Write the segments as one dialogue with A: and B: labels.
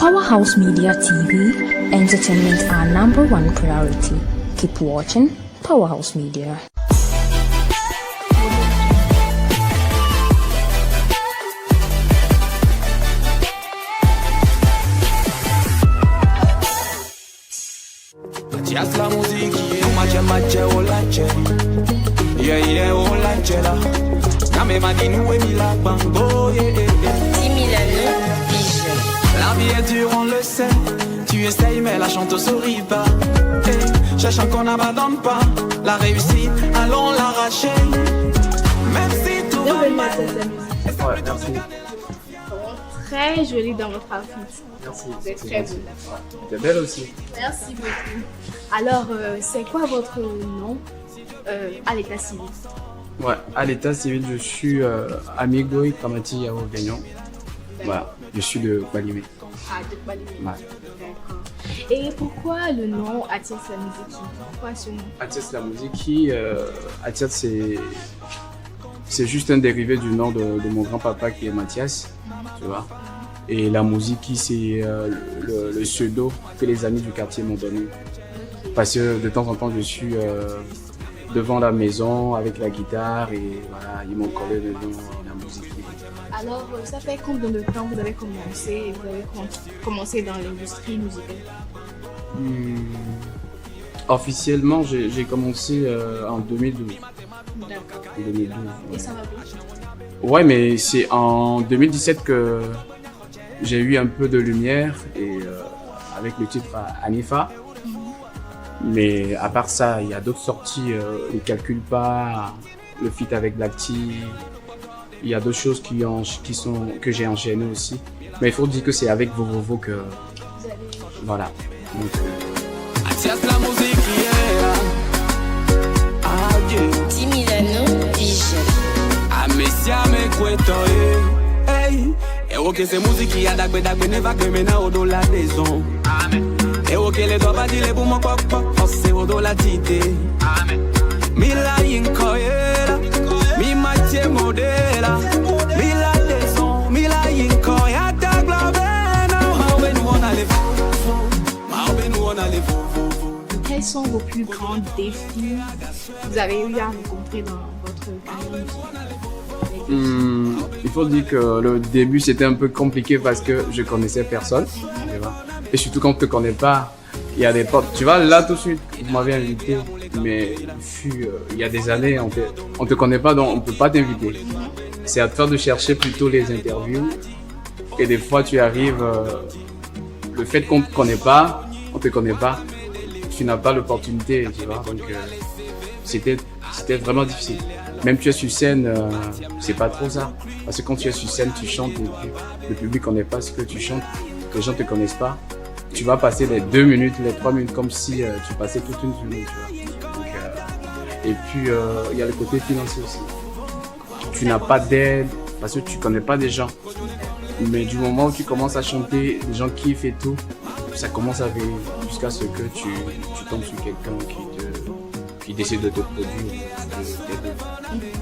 A: Powerhouse Media TV, entertainment our number one priority. Keep watching Powerhouse Media.
B: Just la musique, mache olache, yeah olache la. Kame madinu emila bango, yeah.
C: 10 000 années, Vision.
B: La vie est dure, on le sait. Tu essayes mais la chante sourit pas. Hey, cherchant qu'on n'abandonne pas la réussite, allons l'arracher. Même si tout va mal.
D: Ouais, merci.
E: Très jolie dans votre outfit.
D: Merci.
E: Vous êtes très beau.
D: T'es belle aussi.
E: Merci beaucoup. Alors, c'est quoi votre nom à l'état civil?
D: Ouais, à l'état civil, je suis Amigoy Kamati Yao Gagnon. Voilà, je suis de Balimé.
E: Ah, de Balimé.
D: Ouais.
E: D'accord. Et pourquoi le nom Atias la musique? Pourquoi ce nom?
D: Atias la musique, Atias c'est juste un dérivé du nom de mon grand-papa qui est Mathias, tu vois. Et la musique, c'est le pseudo que les amis du quartier m'ont donné. Parce que de temps en temps, je suis devant la maison avec la guitare et voilà, ils m'ont collé devant la musique.
E: Alors, ça fait combien de temps vous avez commencé dans l'industrie musicale?
D: Officiellement, j'ai commencé en 2012.
E: D'accord.
D: 2012.
E: Et ça va bien?
D: Ouais, mais c'est en 2017 que j'ai eu un peu de lumière et avec le titre Anifa. Mais à part ça, il y a d'autres sorties, ne calcule pas, le feat avec Black T. Il y a d'autres choses que j'ai enchaînées aussi. Mais il faut dire que c'est avec Vovovo que... Voilà. Donc,
B: Atias la musique, yeah. Ah, yeah.
C: 10 000 années, Vision.
B: Amesia me cueto, hey. Ewo que c'est musique qui a dagbe ne va que mena au dollar des ondes. Amen. Ewo que les doigts pas dire pour mon pop, c'est au dollar tité. Amen. Mila yinkoyela, mi mache modela, mila des ondes, mila yinkoya daglabena. Maobe nous on a les maobe nous on a les
E: Quels sont vos plus grands défis que vous avez eu à rencontrer dans votre carrière musicale?
D: il faut dire que le début c'était un peu compliqué parce que je connaissais personne. Tu vois. Et surtout quand on ne te connaît pas, il y a des potes. Tu vois, là tout de suite, vous m'avez invité, mais il y a des années, on te connaît pas, donc on ne peut pas t'inviter. C'est à toi de chercher plutôt les interviews. Et des fois, tu arrives, le fait qu'on ne te connaît pas, tu n'as pas l'opportunité, tu vois. Donc, c'était vraiment difficile. Même tu es sur scène, c'est pas trop ça. Parce que quand tu es sur scène, tu chantes et le public ne connaît pas ce que tu chantes, que les gens ne te connaissent pas. Tu vas passer les 2 minutes, les 3 minutes comme si tu passais toute une journée. Tu vois. Donc, et puis, il y a le côté financier aussi. Tu n'as pas d'aide parce que tu ne connais pas des gens. Mais du moment où tu commences à chanter, les gens kiffent et tout, ça commence à venir jusqu'à ce que tu tombes sur quelqu'un qui décide de te produire.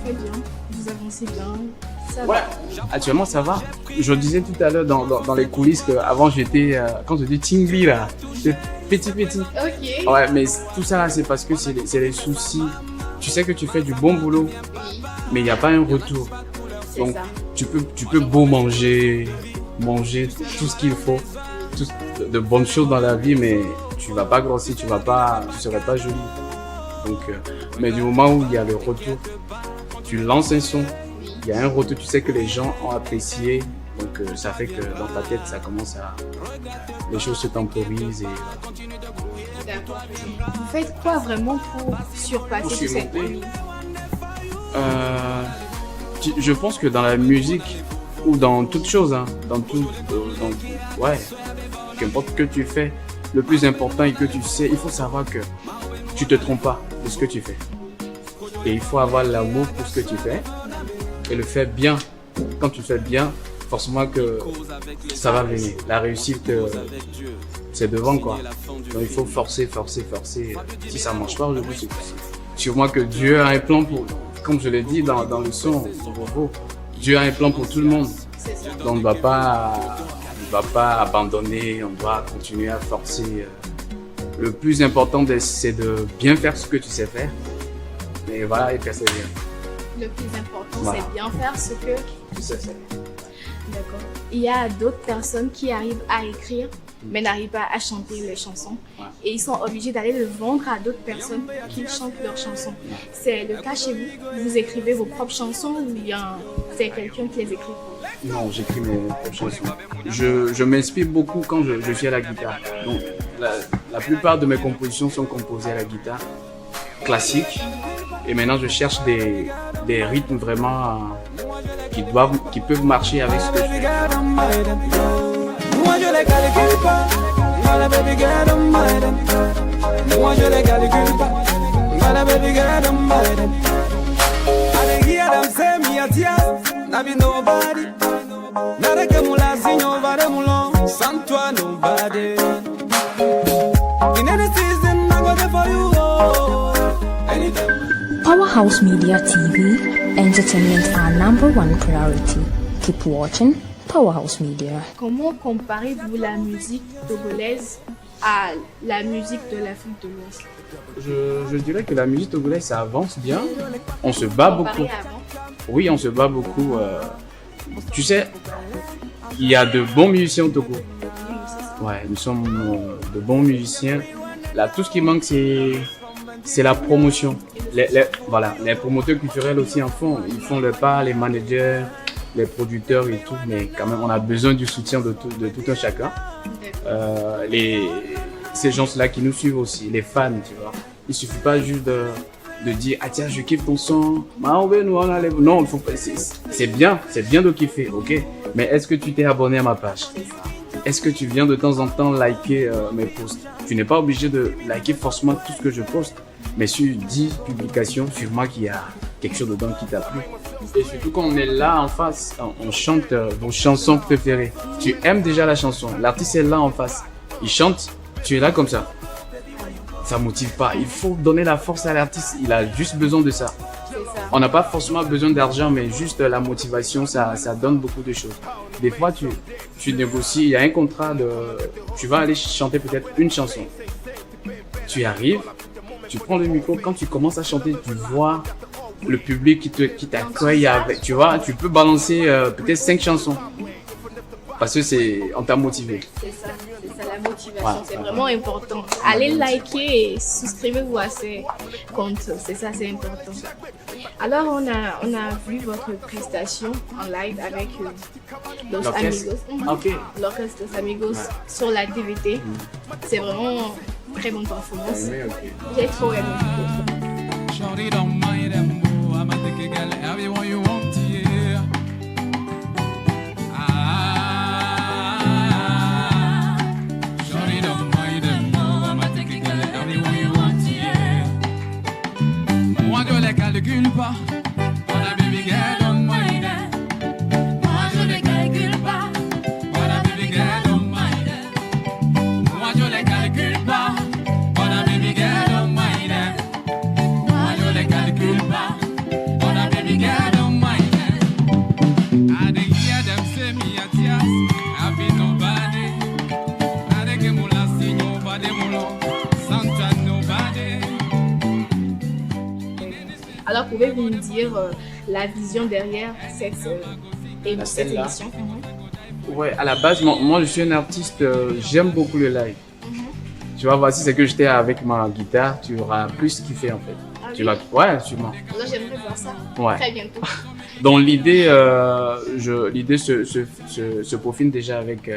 E: Très bien, vous avancez bien. Ça
D: Ouais,
E: va.
D: actuellement ça va. Je disais tout à l'heure dans les coulisses qu'avant j'étais, quand je dis tingli là, c'est petit.
E: Ok.
D: Ouais, mais tout ça là c'est parce que c'est les soucis. Tu sais que tu fais du bon boulot, mais il n'y a pas un retour.
E: C'est
D: Donc
E: ça.
D: tu peux beau manger tout ce qu'il faut, de bonnes choses dans la vie, mais tu vas pas grossir, tu serais pas joli. Donc, mais du moment où il y a le retour, tu lances un son, il y a un retour, tu sais que les gens ont apprécié, donc ça fait que dans ta tête ça commence les choses se temporisent et
E: D'accord. Vous faites quoi vraiment pour surpasser
D: Pour
E: toute cette
D: surmonter.
E: nuit?
D: je pense que dans la musique ou dans toute chose, hein, ouais, qu'importe ce que tu fais, le plus important est que tu sais, il faut savoir que tu te trompes pas de ce que tu fais. Et il faut avoir l'amour pour ce que tu fais et le faire bien. Quand tu fais bien, forcément que ça va venir. La réussite, c'est devant quoi. Donc il faut forcer. Si ça marche pas aujourd'hui, c'est possible. Sûrement que Dieu a un plan pour, comme je l'ai dit dans le son, Dieu a un plan pour tout le monde. Donc on ne va pas ne doit pas abandonner, on doit continuer à forcer. Le plus important, c'est de bien faire ce que tu sais faire. Et voilà, et persévérer.
E: Le plus important,
D: Voilà.
E: c'est bien faire ce que
D: Tu sais faire.
E: D'accord. Il y a d'autres personnes qui arrivent à écrire, mais n'arrivent pas à chanter les chansons.
D: Ouais.
E: Et ils sont obligés d'aller le vendre à d'autres personnes qui chantent leurs chansons. C'est le cas chez vous? Vous écrivez vos propres chansons ou bien c'est quelqu'un qui les écrit pour vous?
D: Non, j'écris mes propres chansons. Je m'inspire beaucoup quand je suis à la guitare. Donc, la plupart de mes compositions sont composées à la guitare, classique. Et maintenant, je cherche des rythmes vraiment qui peuvent marcher avec ce que je fais.
B: Moi je les calcule pas, la baby girl don't mind them. Moi je les calcule pas, la baby girl don't mind them. I dey hear them say me a tears, I be nobody. Nada que mula sinyo vare mulo, sans toi nobody. In any season I go there for you, oh. Anytime.
A: Powerhouse Media TV, entertainment our number one priority. Keep watching Powerhouse Media.
E: Comment comparez-vous la musique togolaise à la musique de l'Afrique de l'Ouest?
D: Je dirais que la musique togolaise, ça avance bien. On se bat beaucoup.
E: Comparé avant?
D: Oui, on se bat beaucoup. Tu sais, il y a de bons musiciens au Togo.
E: Oui, c'est ça.
D: Ouais, nous sommes de bons musiciens. Là, tout ce qui manque, c'est la promotion. Voilà, les promoteurs culturels aussi en font. Ils font le pas, les managers, les producteurs et tout. Mais quand même, on a besoin du soutien de tout un chacun. Ces gens-là qui nous suivent aussi, les fans, tu vois. Il suffit pas juste de dire ah tiens je kiffe ton son, non, il faut pas, c'est bien de kiffer, ok, mais est-ce que tu t'es abonné à ma page? Est-ce que tu viens de temps en temps liker mes posts? Tu n'es pas obligé de liker forcément tout ce que je poste, mais sur 10 publications, sûrement qu'il y a quelque chose dedans qui t'a plu. Et surtout quand on est là en face, on chante vos chansons préférées. Tu aimes déjà la chanson, l'artiste est là en face, il chante, tu es là comme ça. Ça motive pas. Il faut donner la force à l'artiste. Il a juste besoin de ça. On n'a pas forcément besoin d'argent, mais juste la motivation, ça donne beaucoup de choses. Des fois, tu négocies, il y a un contrat tu vas aller chanter peut-être une chanson. Tu arrives, tu prends le micro, quand tu commences à chanter, tu vois le public qui t'accueille avec, tu vois, tu peux balancer peut-être 5 chansons. Parce que on t'a motivé.
E: C'est ça, la motivation,
D: Ouais,
E: c'est
D: ouais.
E: vraiment important. Allez liker et souscrivez-vous à ces comptes, c'est ça, c'est important. Alors, on a vu votre prestation en live avec Los
D: L'orchestre.
E: Amigos. Mhm.
D: Ok.
E: L'orchestre Los Amigos
D: Ouais.
E: sur la TVT. C'est vraiment très bonne performance.
D: Aimé, ok.
E: J'ai trop aimé.
B: Shorty don't mind them, oh, I'ma take a girl everyone you want, yeah. Shorty don't mind them, oh, I'ma take a girl everyone you want, yeah. Moi je les calcule pas, but a baby girl don't mind them. Moi je les calcule pas, but a baby girl don't mind them. Moi je les calcule pas, but a baby girl don't mind them. Moi je les calcule pas, but a baby girl don't mind them. I dey hear them say me a tears, I be nobody. I dey get mula see nobody mulo, Santa nobody.
E: Alors, pouvez-vous nous dire la vision derrière cette cette
D: scène-là.
E: émission? Mhm.
D: Ouais, à la base, moi je suis un artiste, j'aime beaucoup le live. Tu vois, voici ce que j'étais avec ma guitare, tu auras plus kiffé en fait.
E: Ah
D: Tu
E: oui?
D: vas, ouais, sûrement.
E: Alors, j'aimerais voir ça
D: Ouais.
E: très bientôt.
D: Donc l'idée se profile déjà avec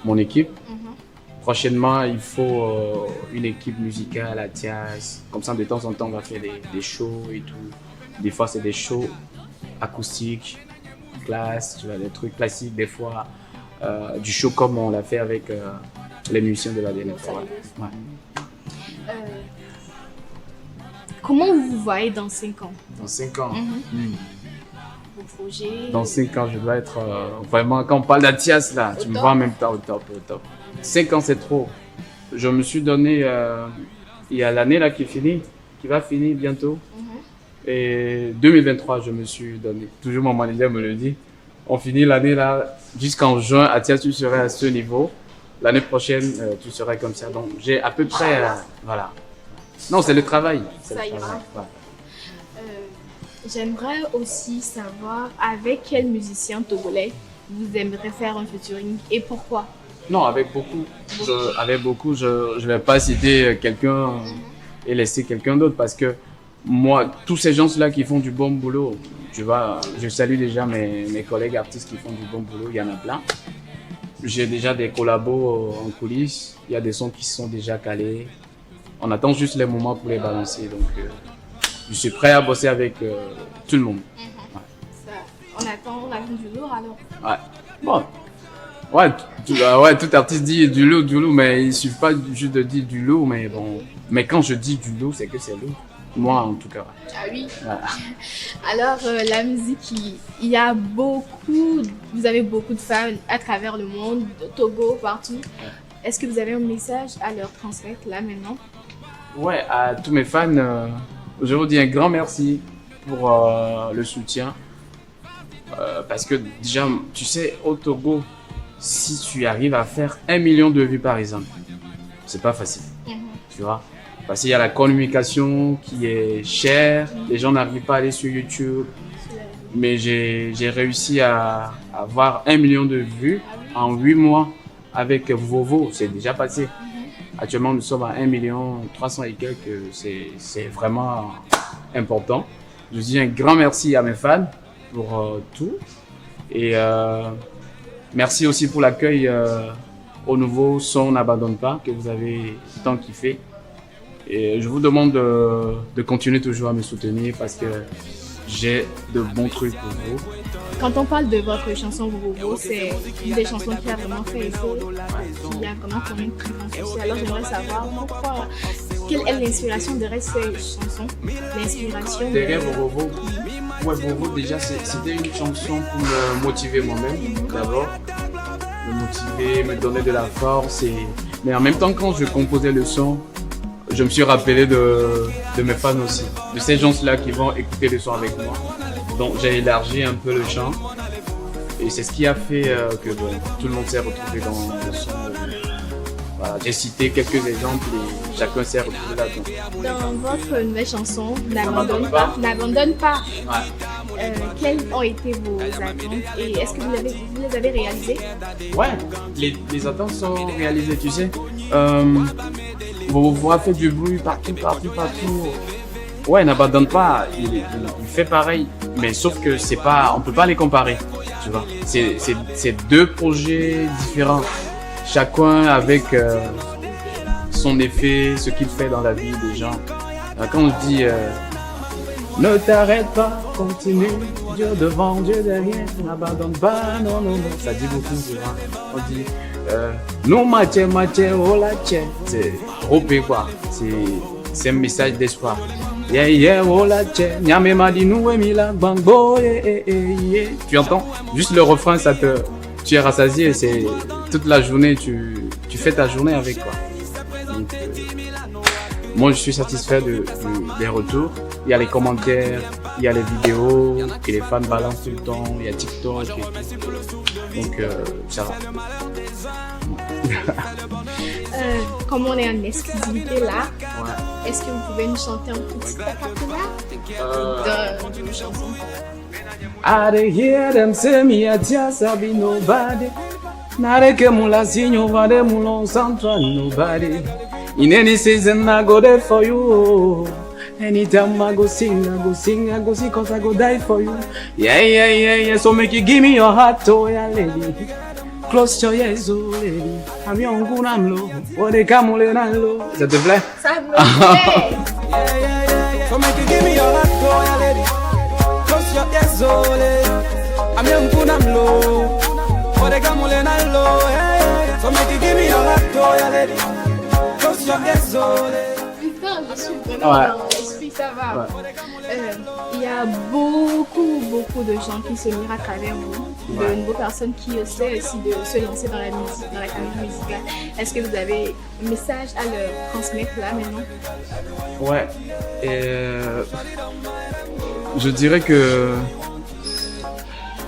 D: mon équipe.
E: Mhm.
D: Prochainement, il faut une équipe musicale à Thias. Comme ça, de temps en temps, on va faire des shows et tout. Des fois, c'est des shows acoustiques, classe, tu vois, des trucs classiques. Des fois, du show comme on l'a fait avec les musiciens de la dernière fois. Ouais.
E: Comment vous vous voyez dans 5 ans?
D: Dans 5 ans.
E: Vos projets?
D: Dans 5 ans, je dois être vraiment, quand on parle d'Atias, là, tu me
E: top.
D: vois en même temps au top. 5 ans, c'est trop. Je me suis donné, il y a l'année là qui va finir bientôt. Et 2023, je me suis donné. Toujours mon manager me le dit. on finit l'année là, jusqu'en juin, Atia, tu serais à ce niveau. L'année prochaine, tu serais comme ça. Donc, j'ai à peu près, voilà. Non, c'est le travail. C'est
E: Ça
D: le
E: ira.
D: travail, ouais.
E: J'aimerais aussi savoir avec quel musicien togolais vous aimeriez faire un featuring et pourquoi.
D: Non, avec beaucoup. Je vais pas citer quelqu'un et laisser quelqu'un d'autre parce que moi, tous ces gens-là qui font du bon boulot, tu vois, je salue déjà mes collègues artistes qui font du bon boulot, il y en a plein. J'ai déjà des collabos en coulisses, il y a des sons qui sont déjà calés. On attend juste les moments pour les balancer, donc je suis prêt à bosser avec tout le monde.
E: On attend du lourd alors.
D: Ouais. Bon. Ouais, tout artiste dit du lourd, mais il suffit pas juste de dire du lourd, mais bon. Mais quand je dis du lourd, c'est que c'est lourd. Moi, en tout cas.
E: Ah oui.
D: Voilà.
E: Alors, la musique, il y a beaucoup, vous avez beaucoup de fans à travers le monde, de Togo, partout. Est-ce que vous avez un message à leur transmettre là maintenant?
D: Ouais, à tous mes fans, je vous dis un grand merci pour le soutien. Parce que déjà, tu sais, au Togo, si tu arrives à faire 1 million de vues par exemple, c'est pas facile. Tu vois? Parce qu'il y a la communication qui est chère, les gens n'arrivent pas à aller sur YouTube. Mais j'ai réussi à avoir 1 million de vues en 8 mois avec Vovo, c'est déjà passé. Actuellement, nous sommes à 1 300 000 et quelques, c'est vraiment important. Je dis un grand merci à mes fans pour tout. Et merci aussi pour l'accueil au nouveau son N'abandonne pas que vous avez tant kiffé. Et je vous demande de continuer toujours à me soutenir parce que j'ai de bons trucs pour vous.
E: Quand on parle de votre chanson Vovo, c'est une des chansons qui a vraiment fait effet, qui a vraiment connu une très grande succès. Alors j'aimerais savoir pourquoi, quelle est l'inspiration derrière ces chansons, l'inspiration
D: Derrière Vovo, ouais, Vovo déjà c'était une chanson pour me motiver moi-même d'abord, me motiver, me donner de la force. Mais en même temps quand je composais le son, je me suis rappelé de mes fans aussi, de ces gens-là qui vont écouter le son avec moi. Donc j'ai élargi un peu le champ et c'est ce qui a fait que bon, tout le monde s'est retrouvé dans le son. Voilà, j'ai cité quelques exemples et chacun s'est retrouvé là-dedans.
E: Dans votre nouvelle chanson, N'abandonne pas, N'abandonne pas.
D: Ouais.
E: Quelles ont été vos attentes et est-ce que vous les avez réalisées?
D: Ouais, les attentes sont réalisées, tu sais. Vous fait du bruit partout. Ouais, N'abandonne pas, il fait pareil, mais sauf que c'est pas, on peut pas les comparer, tu vois. C'est deux projets différents, chacun avec son effet, ce qu'il fait dans la vie des gens. Quand on dit ne t'arrête pas, continue, Dieu devant, Dieu derrière, n'abandonne pas, non, ça dit beaucoup, tu vois. On dit non, matche, oh la tche, c'est trop quoi, c'est un message d'espoir. Yeah, oh la tche, nyame madi nou emila bangbo, yeah. Tu entends? Juste le refrain, tu es rassasié, c'est toute la journée, tu fais ta journée avec quoi. Donc, moi je suis satisfait des retours. Il y a les commentaires, il y a les vidéos que les fans balancent tout le temps, il y a TikTok et tout. Donc ça va.
E: Comme on est en exclusivité là, est-ce que vous pouvez nous chanter un petit acapella d'une chanson?
D: I dey hear them say me a just be nobody. Nareke mula sinyo vade mulon santra nobody. In any season I go there for you. Anytime I go sing, cause I go die for you. Yeah. So make you give me your heart, oh yeah, lady. Close your eyes, oh lady. I'm young, I'm low. Oh, they come on, low. Ça te plaît?
E: Ça me plaît.
B: So make you give me your heart, oh yeah, lady. Close your eyes, oh lady. I'm young, I'm low. Oh, they come on, low. So make you give me your heart, oh yeah, lady. Close your eyes, oh lady.
E: Putain, je suis vraiment dans l'esprit, ça va. Il y a beaucoup de gens qui se mirent à travers vous, de nouveaux personnes qui essaient aussi de se lancer dans la musique, dans la carrière musicale. Est-ce que vous avez un message à leur transmettre là maintenant?
D: Ouais, je dirais que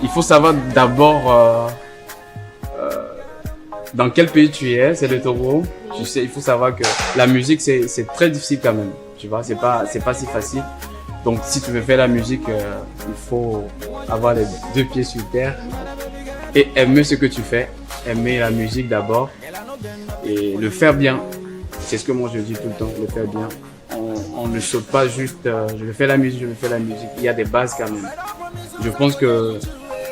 D: il faut savoir d'abord dans quel pays tu es, c'est le Togo. Tu sais, il faut savoir que la musique, c'est très difficile quand même. Tu vois, c'est pas si facile. Donc, si tu veux faire la musique, il faut avoir les deux pieds sur terre et aimer ce que tu fais. Aimer la musique d'abord et le faire bien. C'est ce que moi je dis tout le temps, le faire bien. On ne saute pas juste, je vais faire la musique, je vais faire la musique. Il y a des bases quand même. Je pense que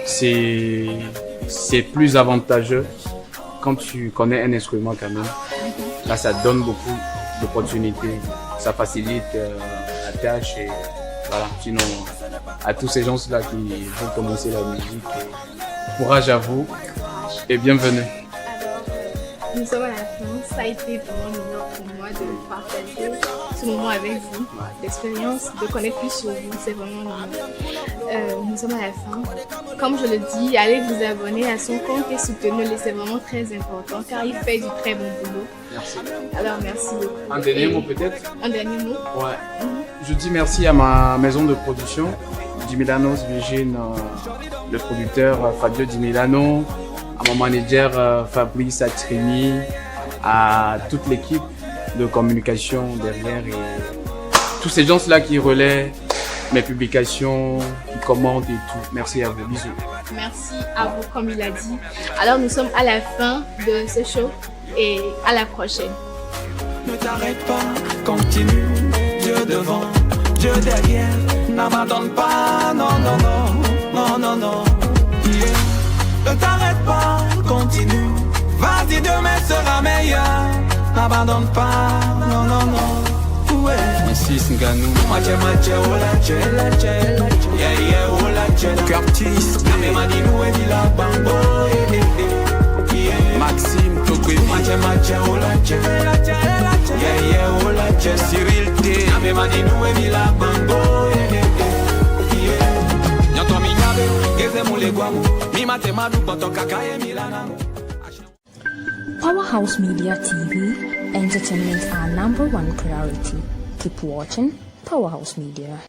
D: c'est plus avantageux quand tu connais un instrument quand même. Là, ça donne beaucoup d'opportunités. Ça facilite la tâche et voilà. Sinon, à tous ces gens-là qui vont commencer la musique, courage à vous et bienvenue.
E: Alors, nous sommes à la fin. Ça a été vraiment un honneur pour moi de partager ce moment avec vous, l'expérience, de connaître plus sur vous. C'est vraiment un honneur. Nous sommes à la fin. Comme je le dis, allez vous abonner à son compte et soutenez-le. C'est vraiment très important car il fait du très bon boulot.
D: Merci.
E: Alors, merci beaucoup.
D: Un dernier mot peut-être?
E: Un dernier mot?
D: Ouais. Je dis merci à ma maison de production, Di Milano's Virgin, le producteur Fabio Di Milano, à mon manager Fabrice Atrini, à toute l'équipe de communication derrière et tous ces gens-là qui relaient mes publications, qui commandent et tout. Merci à vous. Bisous.
E: Merci à vous, comme il a dit. Alors, nous sommes à la fin de ce show et à la prochaine.
B: Ne t'arrête pas, continue, Dieu devant, Dieu derrière, n'abandonne pas, non, non, non, non, non, non, yeah. Ne t'arrête pas, continue, vas-y, demain sera meilleur, n'abandonne pas, non, non, non, ouais. Mrs. Nganou, mache, yeah, yeah, olache, Curtis, Name Madinou, et la Bambo, yeah. Maxime Tokwe, mache, olache, yeah, yeah, olache, Cyril T, Name Madinou, et la Bambo, yeah. Nyanto minyabe, geze mule guamu, mi mate madu, koto kakaye milana.
A: Powerhouse Media TV, entertainment our #1 priority. Keep watching Powerhouse Media.